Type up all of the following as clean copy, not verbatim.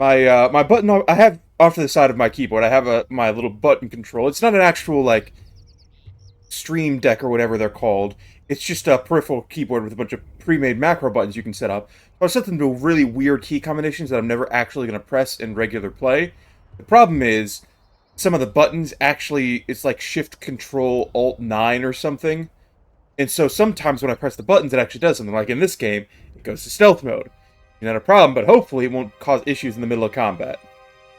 My button I have off to the side of my keyboard. I have my little button control. It's not an actual like Stream Deck or whatever they're called. It's just a peripheral keyboard with a bunch of pre-made macro buttons you can set up. So I've set them to really weird key combinations that I'm never actually going to press in regular play. The problem is some of the buttons actually it's like Shift Control Alt 9 or something. And so sometimes when I press the buttons, it actually does something. Like in this game, it goes to stealth mode. Not a problem, but hopefully it won't cause issues in the middle of combat.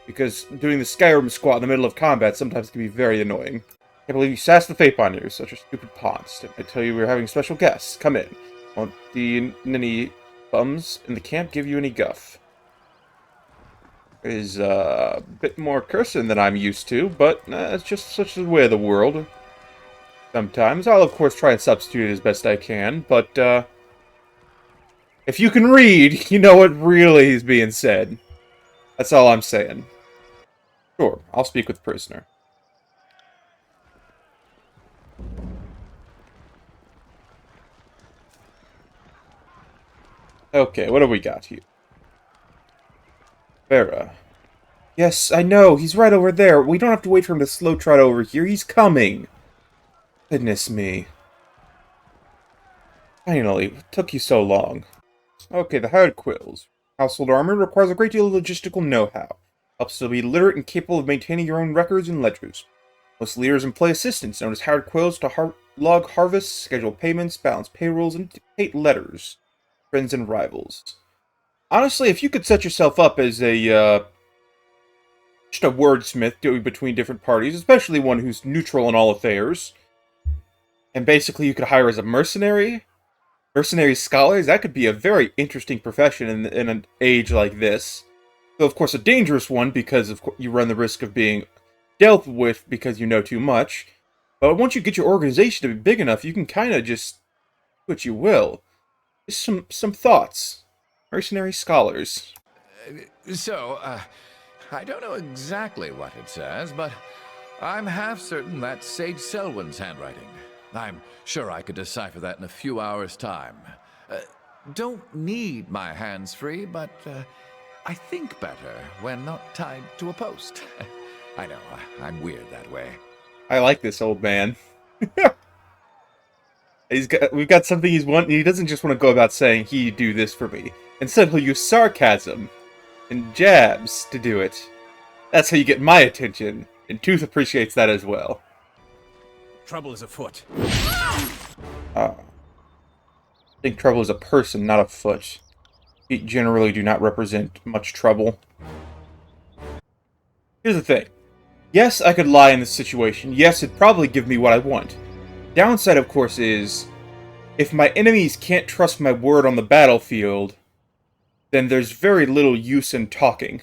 Because doing the Skyrim squat in the middle of combat sometimes can be very annoying. I can't believe you sassed the Fate on you, such a stupid paunch. Didn't I tell you we were having special guests? Come in. Won't the ninny bums in the camp give you any guff? Is a bit more cursing than I'm used to, but it's just such the way of the world. Sometimes I'll of course try and substitute it as best I can, but if you can read, you know what really is being said. That's all I'm saying. Sure, I'll speak with the prisoner. Okay, what do we got here? Vera. Yes, I know, he's right over there. We don't have to wait for him to slow trot over here. He's coming. Goodness me. Finally, what took you so long? Okay, the hired quills. Household armor requires a great deal of logistical know-how. Helps to be literate and capable of maintaining your own records and ledgers. Most leaders employ assistants known as hired quills to log harvests, schedule payments, balance payrolls, and dictate letters. Friends and rivals. Honestly, if you could set yourself up as a, just a wordsmith doing between different parties, especially one who's neutral in all affairs, and basically you could hire as a mercenary scholars, that could be a very interesting profession in an age like this. Though, of course, a dangerous one because of you run the risk of being dealt with because you know too much. But once you get your organization to be big enough, you can kind of just do what you will. Just some thoughts. Mercenary scholars. I don't know exactly what it says, but I'm half certain that's Sage Selwyn's handwriting. I'm sure I could decipher that in a few hours' time. Don't need my hands free, but I think better when not tied to a post. I know, I'm weird that way. I like this old man. We've got something he's wanting. He doesn't just want to go about saying, "He do this for me." Instead, he'll use sarcasm and jabs to do it. That's how you get my attention, and Tooth appreciates that as well. Trouble is afoot. I think trouble is a person, not a foot. Feet generally do not represent much trouble. Here's the thing. Yes, I could lie in this situation. Yes, it'd probably give me what I want. Downside, of course, is if my enemies can't trust my word on the battlefield, then there's very little use in talking.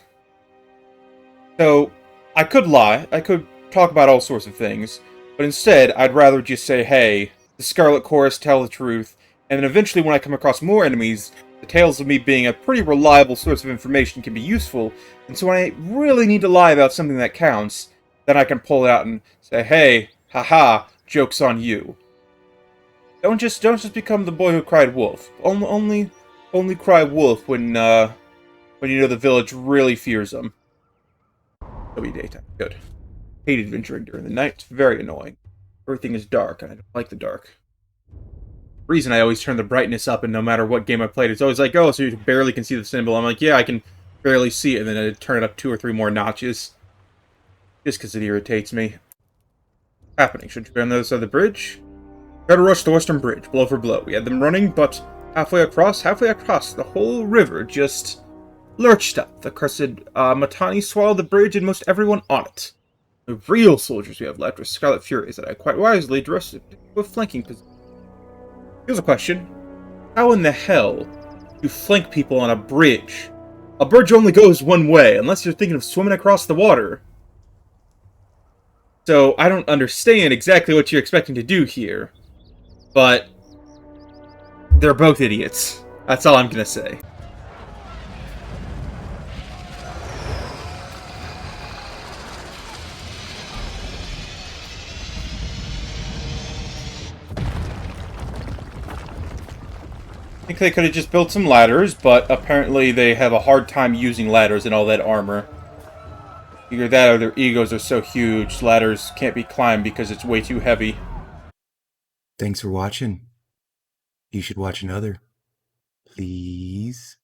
So, I could lie. I could talk about all sorts of things. But instead, I'd rather just say, hey, the Scarlet Chorus tell the truth, and then eventually when I come across more enemies, the tales of me being a pretty reliable source of information can be useful, and so when I really need to lie about something that counts, then I can pull it out and say, hey, haha, joke's on you. Don't just become the boy who cried wolf. Only cry wolf when you know the village really fears them. It'll be daytime. Good. Hate adventuring during the night. It's very annoying. Everything is dark, and I don't like the dark. The reason I always turn the brightness up, and no matter what game I played, it's always like, oh, so you barely can see the symbol. I'm like, yeah, I can barely see it, and then I turn it up 2 or 3 more notches. Just because it irritates me. Happening. Should you be on the other side of the bridge? Try to rush the western bridge, blow for blow. We had them running, but halfway across, the whole river just lurched up. The cursed Matani swallowed the bridge and most everyone on it. The real soldiers we have left are Scarlet Furies that I quite wisely directed to a flanking position. Here's a question. How in the hell do you flank people on a bridge? A bridge only goes one way, unless you're thinking of swimming across the water. So, I don't understand exactly what you're expecting to do here. But they're both idiots. That's all I'm gonna say. I think they could have just built some ladders, but apparently they have a hard time using ladders and all that armor. Either that or their egos are so huge, ladders can't be climbed because it's way too heavy. Thanks for watching. You should watch another. Please.